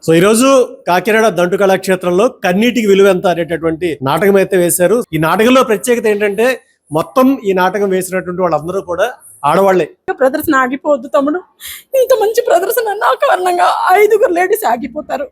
So ఈ రోజు కాకినాడ దంటు కళాక్షేత్రంలో కన్నీటికి విలువ ఎంత అనేటటువంటి నాటకం అయితే వేశారు. ఈ నాటకంలో ప్రత్యేకత ఏంటంటే మొత్తం ఈ నాటకం వేసినటువంటి వాళ్ళందరూ కూడా ఆడవాళ్లే. ప్రదర్శన ఆగిపోవద్దు తమ్ముడు, ఇంత మంచి ప్రదర్శన నా కారణంగా 5 లేడీస్ ఆగిపోతారు.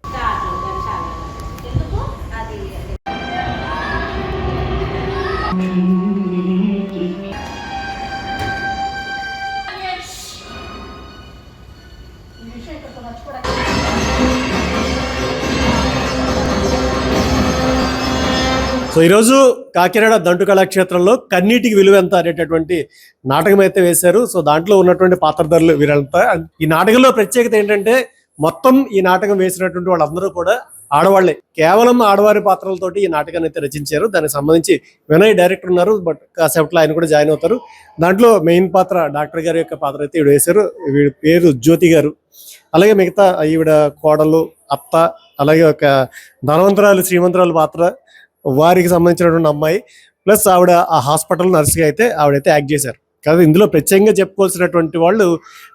సో ఈరోజు కాకినాడ దంటు కళాక్షేత్రంలో కన్నీటికి విలువ ఎంత అనేటటువంటి నాటకం అయితే వేశారు. సో దాంట్లో ఉన్నటువంటి పాత్రధారులు వీరంతా. ఈ నాటకంలో ప్రత్యేకత ఏంటంటే మొత్తం ఈ నాటకం వేసినటువంటి వాళ్ళందరూ కూడా ఆడవాళ్లే. కేవలం ఆడవారి పాత్రలతోటి ఈ నాటకాన్ని అయితే రచించారు. దానికి సంబంధించి వినయ్ డైరెక్టర్ ఉన్నారు, బట్ కాసేపట్లో ఆయన కూడా జాయిన్ అవుతారు. దాంట్లో మెయిన్ పాత్ర డాక్టర్ గారి యొక్క పాత్ర అయితే ఈవిడ వేశారు. వీడి పేరు జ్యోతి గారు. అలాగే మిగతా ఈవిడ కోడలు, అత్త, అలాగే ఒక ధనవంతరాలు శ్రీమంతరాలు పాత్ర, వారికి సంబంధించినటువంటి అమ్మాయి, ప్లస్ ఆవిడ ఆ హాస్పిటల్ నర్స్గా అయితే ఆవిడైతే యాక్ట్ చేశారు. కాదు ఇందులో ప్రత్యేకంగా చెప్పుకోవాల్సినటువంటి వాళ్ళు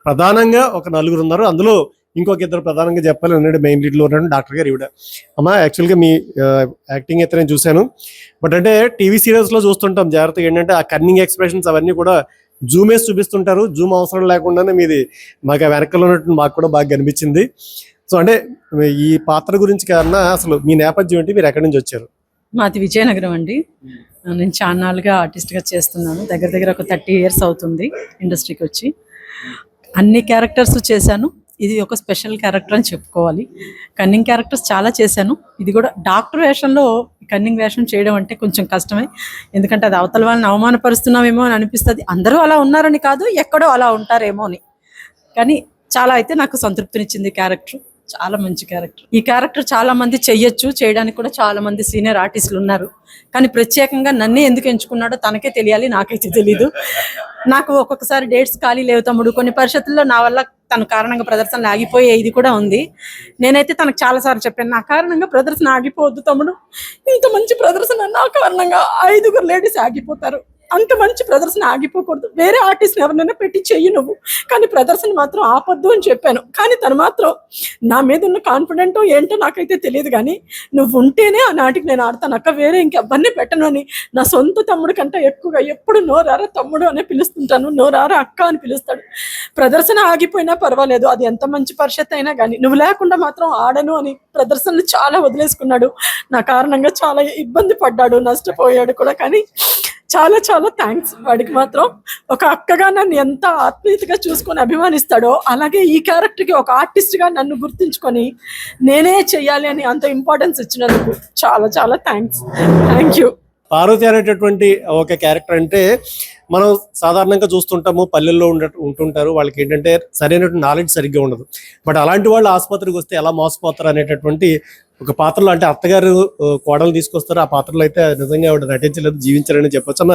ప్రధానంగా ఒక 4 ఉన్నారు. అందులో ఇంకొక 2 ప్రధానంగా చెప్పాలి. అన్నట్టు మెయిన్ లీడ్లో ఉన్నటువంటి డాక్టర్ గారు ఈవిడ. అమ్మ, యాక్చువల్గా మీ యాక్టింగ్ అయితే నేను చూశాను, బట్ అంటే టీవీ సీరియల్స్లో చూస్తుంటాం జాగ్రత్తగా ఏంటంటే ఆ కన్నింగ్ ఎక్స్ప్రెషన్స్ అవన్నీ కూడా జూమ్ వేసి చూపిస్తుంటారు. జూమ్ అవసరం లేకుండానే మీది మాకు వెనకలో ఉన్నట్టు మాకు కూడా బాగా కనిపించింది. సో అంటే ఈ పాత్ర గురించి కన్నా అసలు మీ నేపథ్యం ఏంటి, మీరు ఎక్కడి నుంచి వచ్చారు? మాది విజయనగరం అండి. నేను చాన్నాళ్ళుగా ఆర్టిస్ట్గా చేస్తున్నాను. దగ్గర ఒక 30 years అవుతుంది ఇండస్ట్రీకి వచ్చి. అన్ని క్యారెక్టర్స్ చేశాను. ఇది ఒక స్పెషల్ క్యారెక్టర్ అని చెప్పుకోవాలి. కన్నింగ్ క్యారెక్టర్స్ చాలా చేశాను. ఇది కూడా డాక్టర్ వేషంలో కన్నింగ్ వేషం చేయడం అంటే కొంచెం కష్టమే. ఎందుకంటే అది అవతల వాళ్ళని అవమానపరుస్తున్నామేమో అని అనిపిస్తుంది. అందరూ అలా ఉన్నారని కాదు, ఎక్కడో అలా ఉంటారేమో అని. కానీ చాలా అయితే నాకు సంతృప్తినిచ్చింది క్యారెక్టర్. చాలా మంచి క్యారెక్టర్. ఈ క్యారెక్టర్ చాలా మంది చెయ్యొచ్చు, చేయడానికి కూడా చాలా మంది సీనియర్ ఆర్టిస్టులు ఉన్నారు. కానీ ప్రత్యేకంగా నన్నే ఎందుకు ఎంచుకున్నాడో తనకే తెలియాలి, నాకైతే తెలీదు. నాకు ఒక్కొక్కసారి డేట్స్ ఖాళీ లేవు తమ్ముడు. కొన్ని పరిస్థితుల్లో నా వల్ల తన కారణంగా ప్రదర్శనలు ఆగిపోయే ఇది కూడా ఉంది. నేనైతే తనకు చాలాసార్లు చెప్పాను, నా కారణంగా ప్రదర్శన ఆగిపోవద్దు తమ్ముడు, ఇంత మంచి ప్రదర్శన నా కారణంగా 5 లేడీస్ ఆగిపోతారు. అంత మంచి ప్రదర్శన ఆగిపోకూడదు. వేరే ఆర్టిస్ట్ని ఎవరినైనా పెట్టి చెయ్యి నువ్వు, కానీ ప్రదర్శన మాత్రం ఆపొద్దు అని చెప్పాను. కానీ తను మాత్రం నా మీద ఉన్న కాన్ఫిడెంటో ఏంటో నాకైతే తెలియదు, కానీ నువ్వు ఉంటేనే ఆ నాటికి నేను ఆడతాను అక్క, వేరే ఇంకెవరిని పెట్టను అని నా సొంత తమ్ముడు కంటే ఎక్కువగా ఎప్పుడు నోరారా తమ్ముడు అనే పిలుస్తుంటాను, నోరారా అక్క అని పిలుస్తాడు. ప్రదర్శన ఆగిపోయినా పర్వాలేదు, అది ఎంత మంచి పరిషత్ అయినా కానీ నువ్వు లేకుండా మాత్రం ఆడను అని ప్రదర్శనలు చాలా వదిలేసుకున్నాడు. నా కారణంగా చాలా ఇబ్బంది పడ్డాడు, నష్టపోయాడు కూడా. కానీ చాలా చాలా థ్యాంక్స్. వాడికి మాత్రం ఒక అక్కగా నన్ను ఎంత ఆత్మీయతగా చూసుకొని అభిమానిస్తాడో, అలాగే ఈ క్యారెక్టర్కి ఒక ఆర్టిస్ట్గా నన్ను గుర్తుంచుకొని నేనే చెయ్యాలి అని అంత ఇంపార్టెన్స్ ఇచ్చినందుకు చాలా చాలా థ్యాంక్ యూ. పార్వతి అనేటటువంటి ఒక క్యారెక్టర్ అంటే మనం సాధారణంగా చూస్తుంటాము, పల్లెల్లో ఉంటుంటారు. వాళ్ళకి ఏంటంటే సరైనటువంటి నాలెడ్జ్ సరిగ్గా ఉండదు. బట్ అలాంటి వాళ్ళు ఆసుపత్రికి వస్తే ఎలా మోసపోతారు అనేటటువంటి ఒక పాత్రలో, అంటే అత్తగారు కోడలు తీసుకొస్తారు, ఆ పాత్రలో అయితే నిజంగా ఆవిడ నటించలేదు, జీవించారని చెప్పొచ్చు. అన్న,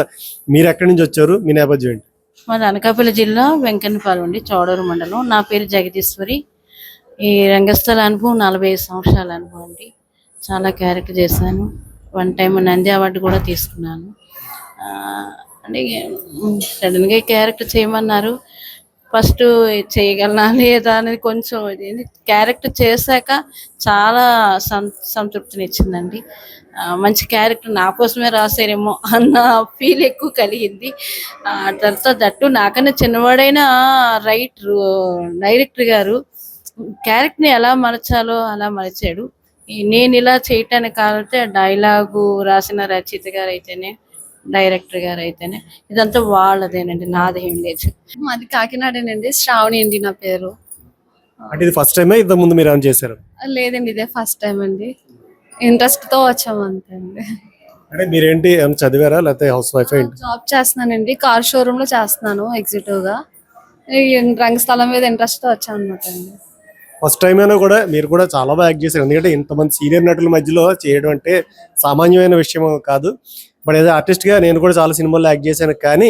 మీరు ఎక్కడి నుంచి వచ్చారు, మీ నేపథ్యం ఏంటి? మాది అనకాపల్లి జిల్లా వెంకన్నపాలెం అండి, చౌడూరు మండలం. నా పేరు జగదీశ్వరి. ఈ రంగస్థల అనుభవం 45 సంవత్సరాల అనుభవం అండి. చాలా క్యారెక్టర్ చేశాను. 1 time నంది అవార్డు కూడా తీసుకున్నాను. అంటే సడన్గా క్యారెక్టర్ చేయమన్నారు. ఫస్ట్ చేయగలనా లేదా అనేది కొంచెం క్యారెక్టర్ చేశాక చాలా సంతృప్తినిచ్చిందండి. మంచి క్యారెక్టర్ నా కోసమే రాశారేమో అన్న ఫీల్ ఎక్కువ కలిగింది. తర్వాత దట్టు నాకన్నా చిన్నవాడైన డైరెక్టర్ గారు క్యారెక్టర్ని ఎలా మలచాలో అలా మలిచాడు. నేను ఇలా చేయటానికి కావాలంటే డైలాగు రాసిన రచయిత గారు అయితేనే, డైరెక్టర్ గారు అయితేనే, ఇదంతా వాళ్ళదేనండి, నాదేం లేదు. మాది కాకినాడేనండి, శ్రావణి అండి నా పేరు. అంటే ఇది ఫస్ట్ టైమే, ఇంతకు ముందు మీరు ఏమైనా చేశారు? లేదండి, ఇదే ఫస్ట్ టైం అండి. ఇంట్రెస్ట్ తో వచ్చాము అంతే అండి. అంటే మీరేంటి ఏమైనా చదివారా, లేకపోతే హౌస్ వైఫ్? జాబ్ చేస్తున్నానండి, కార్ షోరూమ్ లో చేస్తున్నాను ఎగ్జిక్యూటివ్ గా. రంగస్థలం మీద ఇంట్రెస్ట్ తో వచ్చాను అనమాట అండి. ఫస్ట్ టైం అయినా కూడా మీరు కూడా చాలా బాగా యాక్ట్ చేశారు. ఎందుకంటే ఇంతమంది సీనియర్ నటుల మధ్యలో చేయడం అంటే సామాన్యమైన విషయం కాదు. బట్ ఏదో ఆర్టిస్ట్గా నేను కూడా చాలా సినిమాల్లో యాక్ట్ చేశాను, కానీ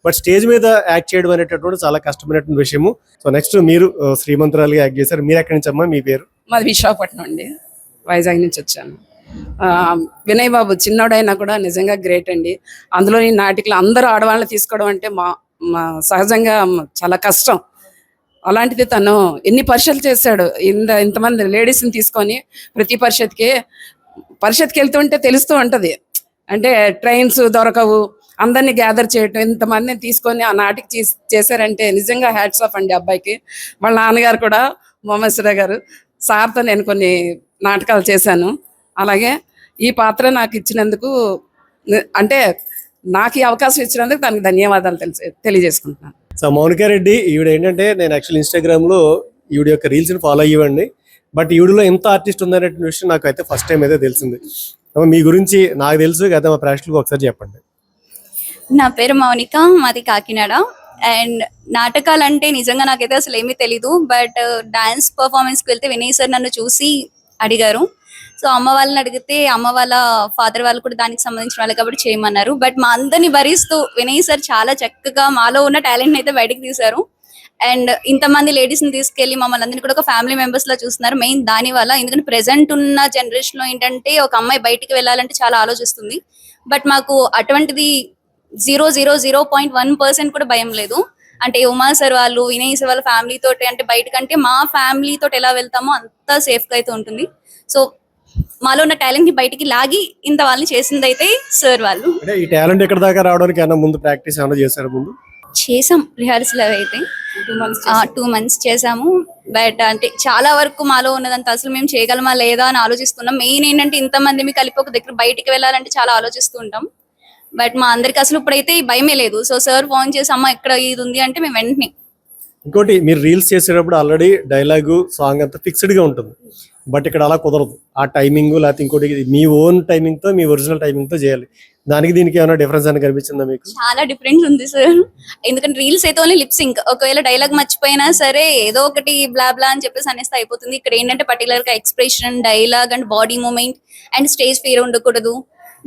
బట్ స్టేజ్ మీద యాక్ట్ చేయడం అనేటటువంటి చాలా కష్టమైనటువంటి విషయము. సో నెక్స్ట్ మీరు శ్రీమంతురాలుగా యాక్ట్ చేశారు. మీరు ఎక్కడి నుంచి అమ్మా, మీ పేరు? మాది విశాఖపట్నం అండి, వైజాగ్ నుంచి వచ్చాను. వినయ్ బాబు చిన్నోడైనా కూడా నిజంగా గ్రేట్ అండి. అందులో ఈ నాటికలు అందరూ ఆడవాళ్ళని తీసుకోవడం అంటే మా సహజంగా చాలా కష్టం. అలాంటిది తను ఎన్ని పరీక్షలు చేశాడు, ఇంతమంది లేడీస్ని తీసుకొని ప్రతి పరిషత్కి వెళ్తుంటే తెలుస్తూ ఉంటుంది. అంటే ట్రైన్స్ దొరకవు, అందరినీ గ్యాదర్ చేయటం, ఇంతమందిని తీసుకొని ఆ నాటికి చేశారంటే నిజంగా హ్యాట్స్ ఆఫ్ అండి అబ్బాయికి. వాళ్ళ నాన్నగారు కూడా మొహమ్మద్ గారు, సార్తో నేను కొన్ని నాటకాలు చేశాను. అలాగే ఈ పాత్ర నాకు ఇచ్చినందుకు, అంటే నాకు ఈ అవకాశం ఇచ్చినందుకు దానికి ధన్యవాదాలు తెలియజేసుకుంటున్నాను. సో మౌనికా రెడ్డి ఈవిడ ఏంటంటే, నేను యాక్చువల్ ఇన్స్టాగ్రామ్లో ఈవిడ యొక్క రీల్స్ని ఫాలో అయ్యేవాడిని. బట్ ఈవిడలో ఎంత ఆర్టిస్ట్ ఉందనే విషయం నాకు అయితే ఫస్ట్ టైం అయితే తెలిసింది. మీ గురించి నాకు తెలుసు కదా, మా ప్రేక్షకులకు ఒకసారి చెప్పండి. నా పేరు మౌనిక, మాది కాకినాడ. అండ్ నాటకాలు అంటే నిజంగా నాకైతే అసలు ఏమీ తెలీదు. బట్ డాన్స్ పర్ఫార్మెన్స్కి వెళ్తే వినయ్ సార్ నన్ను చూసి అడిగారు. సో అమ్మ వాళ్ళని అడిగితే అమ్మ వాళ్ళ ఫాదర్ వాళ్ళు కూడా దానికి సంబంధించిన వాళ్ళు కాబట్టి చేయమన్నారు. బట్ మా అందరిని భరిస్తూ వినయ్ సార్ చాలా చక్కగా మాలో ఉన్న టాలెంట్ అయితే బయటకు తీశారు. అండ్ ఇంతమంది లేడీస్ని తీసుకెళ్లి మమ్మల్ని అందరినీ కూడా ఒక ఫ్యామిలీ మెంబర్స్ లా చూస్తున్నారు. మెయిన్ దాని వల్ల, ఎందుకంటే ప్రెసెంట్ ఉన్న జనరేషన్ లో ఏంటంటే ఒక అమ్మాయి బయటికి వెళ్ళాలంటే చాలా ఆలోచిస్తుంది. బట్ మాకు అటువంటిది 0.1% కూడా భయం లేదు. అంటే ఉమా సార్ వాళ్ళు, వినయ్ సార్ వాళ్ళ ఫ్యామిలీ తోటి, అంటే బయటకంటే మా ఫ్యామిలీ తోటి ఎలా వెళ్తామో అంత సేఫ్ గా అయితే ఉంటుంది. సో మాలో ఉన్న టాలెంట్ ని బయటికి లాగి ఇంత వాళ్ళని చేసింది అయితే సార్ వాళ్ళు. అంటే ఈ టాలెంట్ ఎక్కడ దాకా రావడానికి ఏమన్నా ముందు ప్రాక్టీస్ ఏమైనా చేశారు? ముందు చేసాం రిహార్సల్ అయితే 2 months చేసాము. బట్ అంటే చాలా వరకు మాలో ఉన్నదంతా అసలు మేము చేయగలమా లేదా అని ఆలోచిస్తున్నాం. మెయిన్ ఏంటంటే ఇంతమంది మీ కలిపి ఒక దగ్గర బయటికి వెళ్ళాలంటే చాలా ఆలోచిస్తూ ఉంటాం. బట్ మా అందరికి అసలు ఇప్పుడైతే భయమే లేదు. సో సార్ ఫోన్ చేసి అమ్మ ఇక్కడ ఇది ఉంది అంటే మేము వెంటనే. ఇంకోటి, మీరు రీల్స్ చేసేటప్పుడు ఆల్రెడీ డైలాగు సాంగ్ అంతా ఫిక్స్డ్ గా ఉంటుంది. బట్ ఇక్కడ అలా కుదరదు. ఆ టైమింగ్ లేకపోతే ఇంకోటి మీ ఓన్ టైమింగ్ తో, మీ ఒరిజినల్ టైమింగ్ తో చేయాలి. దానికి దీనికి ఏమైనా డిఫరెన్స్ అని కనిపించిందా మీకు? చాలా డిఫరెన్స్ ఉంది సార్. ఎందుకంటే రీల్స్ అయితే ఓన్లీ లిప్ సింక్, ఒకవేళ డైలాగ్ మర్చిపోయినా సరే ఏదో ఒకటి బ్లా బ్లా అని చెప్పేసి అనేస్తే అయిపోతుంది. ఇక్కడ ఏంటంటే పర్టికులర్ గా expression, dialogue and body moment and stage fear ఉండకూడదు.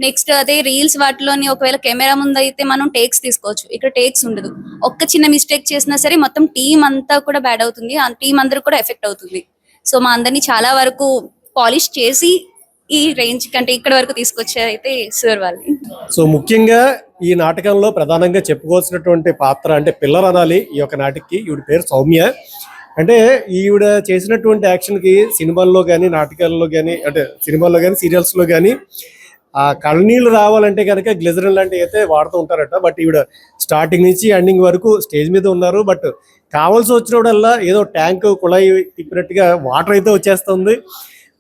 నెక్స్ట్ అదే రీల్స్ వాటిలోని ఒకవేళ కెమెరా ముందు అయితే మనం టేక్స్ తీసుకోవచ్చు, ఇక్కడ టేక్స్ ఉండదు. ఒక్క చిన్న మిస్టేక్ చేసినా సరే మొత్తం టీం అంతా కూడా బ్యాడ్ అవుతుంది, ఆ టీం అందరూ కూడా ఎఫెక్ట్ అవుతుంది. సో మా అందరినీ చాలా వరకు పాలిష్ చేసి ఈ రేంజ్ కంటే ఇక్కడ వరకు తీసుకొచ్చారు అయితే సార్ వాళ్ళు. సో ముఖ్యంగా ఈ నాటకంలో ప్రధానంగా చెప్పుకోవాల్సినటువంటి పాత్ర అంటే పిల్లర్ అనాలి ఈ యొక్క నాటికి. ఈవిడ పేరు సౌమ్య. అంటే ఈవిడ చేసినటువంటి యాక్షన్కి సినిమాల్లో కానీ, నాటకాల్లో కానీ, అంటే సినిమాల్లో కానీ, సీరియల్స్లో కానీ ఆ కళ్ళనీళ్ళు రావాలంటే కనుక గ్లిజరిన్ లాంటివి అయితే వాడుతూ ఉంటారట. బట్ ఈవిడ స్టార్టింగ్ నుంచి ఎండింగ్ వరకు స్టేజ్ మీద ఉన్నారు. బట్ కావాల్సి వచ్చినప్పుడల్లా ఏదో ట్యాంక్ కుళాయి తిప్పినట్టుగా వాటర్ అయితే వచ్చేస్తుంది.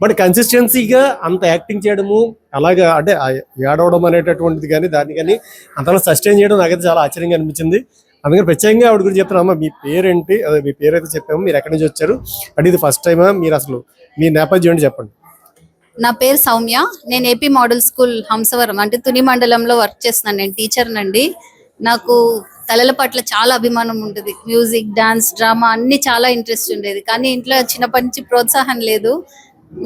బట్ కన్సిస్టెన్సీగా అంత యాక్టింగ్ చేయడము, అలాగా అంటే ఏడవడం అనేటటువంటిది కానీ దాన్ని కానీ అంతలా సస్టైన్ చేయడం నాకైతే చాలా ఆశ్చర్యంగా అనిపించింది. అందుకని ప్రత్యేకంగా ఆవిడ గురించి చెప్తున్నామా, మీ పేరేంటి? అదే మీ పేరు అయితే చెప్పాము, మీరు ఎక్కడి నుంచి వచ్చారు అంటే ఇది ఫస్ట్ టైమా? మీరు అసలు మీ నేపథ్యం ఏంటి చెప్పండి. నా పేరు సౌమ్య. నేను ఏపీ మోడల్ స్కూల్ హంసవరం అంటే తుని మండలంలో వర్క్ చేస్తున్నాను. నేను టీచర్ నండి. నాకు కళల పట్ల చాలా అభిమానం ఉంటుంది. మ్యూజిక్, డాన్స్, డ్రామా అన్ని చాలా ఇంట్రెస్ట్ ఉండేది. కానీ ఇంట్లో చిన్నప్పటి నుంచి ప్రోత్సాహం లేదు.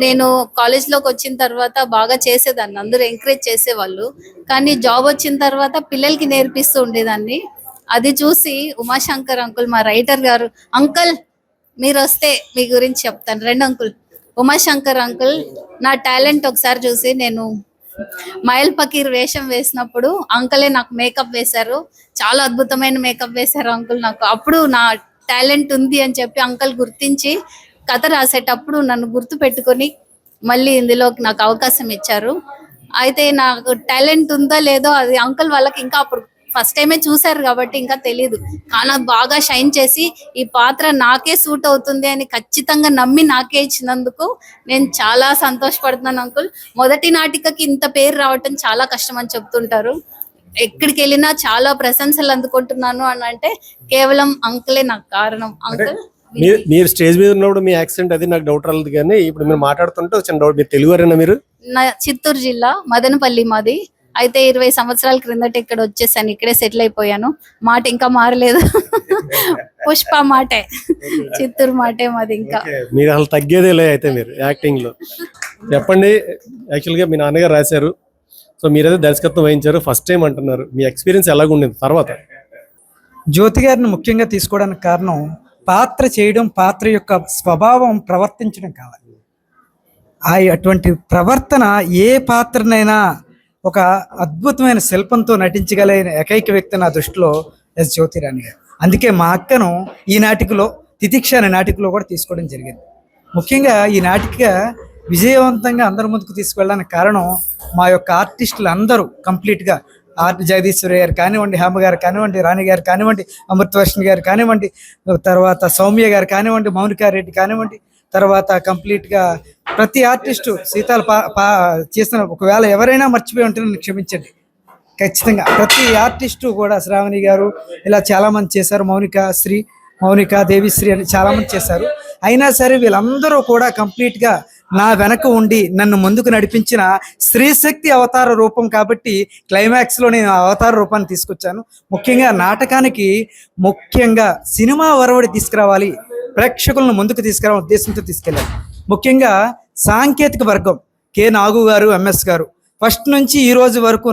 నేను కాలేజ్లోకి వచ్చిన తర్వాత బాగా చేసేదాన్ని, అందరూ ఎంకరేజ్ చేసేవాళ్ళు. కానీ జాబ్ వచ్చిన తర్వాత పిల్లలకి నేర్పిస్తూ ఉండేదాన్ని. అది చూసి ఉమాశంకర్ అంకుల్, మా రైటర్ గారు, అంకుల్ మీరు వస్తే మీ గురించి చెప్తాను రండి అంకుల్. ఉమాశంకర్ అంకుల్ నా టాలెంట్ ఒకసారి చూసి, నేను మైల్ పకీర్ వేషం వేసినప్పుడు అంకులే నాకు మేకప్ వేశారు. చాలా అద్భుతమైన మేకప్ వేశారు అంకుల్ నాకు. అప్పుడు నా టాలెంట్ ఉంది అని చెప్పి అంకుల్ గుర్తించి కథ రాసేటప్పుడు నన్ను గుర్తు పెట్టుకొని మళ్ళీ ఇందులోకి నాకు అవకాశం ఇచ్చారు. అయితే నాకు టాలెంట్ ఉందో లేదో అది అంకుల్ వాళ్ళకి ఇంకా అప్పుడు ఫస్ట్ టైమే చూశారు కాబట్టి ఇంకా తెలియదు. కానీ బాగా షైన్ చేసి ఈ పాత్ర నాకే సూట్ అవుతుంది అని ఖచ్చితంగా నమ్మి నాకే ఇచ్చినందుకు నేను చాలా సంతోషపడుతున్నాను అంకుల్. మొదటి నాటికకి ఇంత పేరు రావటం చాలా కష్టం అని చెప్తుంటారు. ఎక్కడికి వెళ్ళినా చాలా ప్రశంసలు అందుకుంటున్నాను అని అంటే కేవలం అంకులే నాకు కారణం. అంకుల్ మీరు స్టేజ్ మీద ఉన్నప్పుడు మీ యాక్సెంట్ అది నాకు డౌట్ రాలేదు. కానీ ఇప్పుడు మీరు మాట్లాడుతుంటే వచ్చిన డౌట్, మీరు తెలుగువారేనా? మీరు? నా చిత్తూరు జిల్లా మదనపల్లి మాది. అయితే 20 సంవత్సరాల క్రిందట ఇక్కడ వచ్చేసాను, ఇక్కడే సెటిల్ అయిపోయాను. మాట ఇంకా మారలేదు. పుష్ప మాటే, చిత్తూరు మాటే మాది. ఇంకా మీరు అసలు తగ్గేదే లే అయితే మీరు యాక్టింగ్ లో. చెప్పండి, యాక్చువల్ గా మీ నాన్నగారు రాశారు, సో మీరైతే దర్శకత్వం వహించారు, ఫస్ట్ టైం అంటున్నారు. మీ ఎక్స్పీరియన్స్ ఎలాగుండింది? తర్వాత జ్యోతి గారిని ముఖ్యంగా తీసుకోవడానికి కారణం పాత్ర చేయడం, పాత్ర యొక్క స్వభావం ప్రవర్తించడం కావాలి. అటువంటి ప్రవర్తన ఏ పాత్రనైనా ఒక అద్భుతమైన శిల్పంతో నటించగలిగిన ఏకైక వ్యక్తి నా దృష్టిలో ఎస్ జ్యోతిరాణి గారు. అందుకే మా అక్కను ఈ నాటికలో తితిక్ష అనే నాటికలో కూడా తీసుకోవడం జరిగింది. ముఖ్యంగా ఈ నాటిక విజయవంతంగా అందరి ముందుకు తీసుకువెళ్ళడానికి కారణం మా యొక్క ఆర్టిస్టులు అందరూ కంప్లీట్గా జగదీశ్వరి గారు కానివ్వండి, హేమ గారు కానివ్వండి, రాణి గారు కానివ్వండి, అమృతవర్షిణి గారు కానివ్వండి, తర్వాత సౌమ్య గారు కానివ్వండి, మౌనికారెడ్డి కానివ్వండి, తర్వాత కంప్లీట్గా ప్రతి ఆర్టిస్టు సీతాలు చేసిన, ఒకవేళ ఎవరైనా మర్చిపోయి ఉంటే నన్ను క్షమించండి. ఖచ్చితంగా ప్రతి ఆర్టిస్టు కూడా, శ్రావణి గారు ఇలా చాలామంది చేశారు, మౌనిక దేవిశ్రీ అని చాలామంది చేశారు. అయినా సరే వీళ్ళందరూ కూడా కంప్లీట్గా నా వెనక ఉండి నన్ను ముందుకు నడిపించిన స్త్రీశక్తి అవతార రూపం కాబట్టి క్లైమాక్స్లో నేను అవతార రూపాన్ని తీసుకొచ్చాను. ముఖ్యంగా నాటకానికి ముఖ్యంగా సినిమా వరవడి తీసుకురావాలి, ప్రేక్షకులను ముందుకు తీసుకురావాలని ఉద్దేశంతో తీసుకెళ్ళాను. ముఖ్యంగా సాంకేతిక వర్గం కె నాగు గారు, ఎంఎస్ గారు ఫస్ట్ నుంచి ఈ రోజు వరకు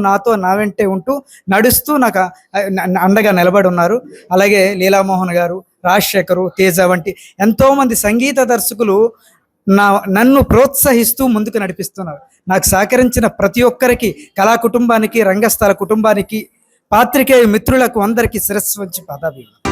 నా వెంటే ఉంటూ నడుస్తూ నాకు అండగా నిలబడి ఉన్నారు. అలాగే లీలామోహన్ గారు, రాజశేఖరు, తేజ వంటి ఎంతోమంది సంగీత దర్శకులు నన్ను ప్రోత్సహిస్తూ ముందుకు నడిపిస్తున్నారు. నాకు సహకరించిన ప్రతి ఒక్కరికి, కళా కుటుంబానికి, రంగస్థల కుటుంబానికి, పాత్రికేయ మిత్రులకు అందరికీ శిరస్సు వంచి పాదాభివందనం.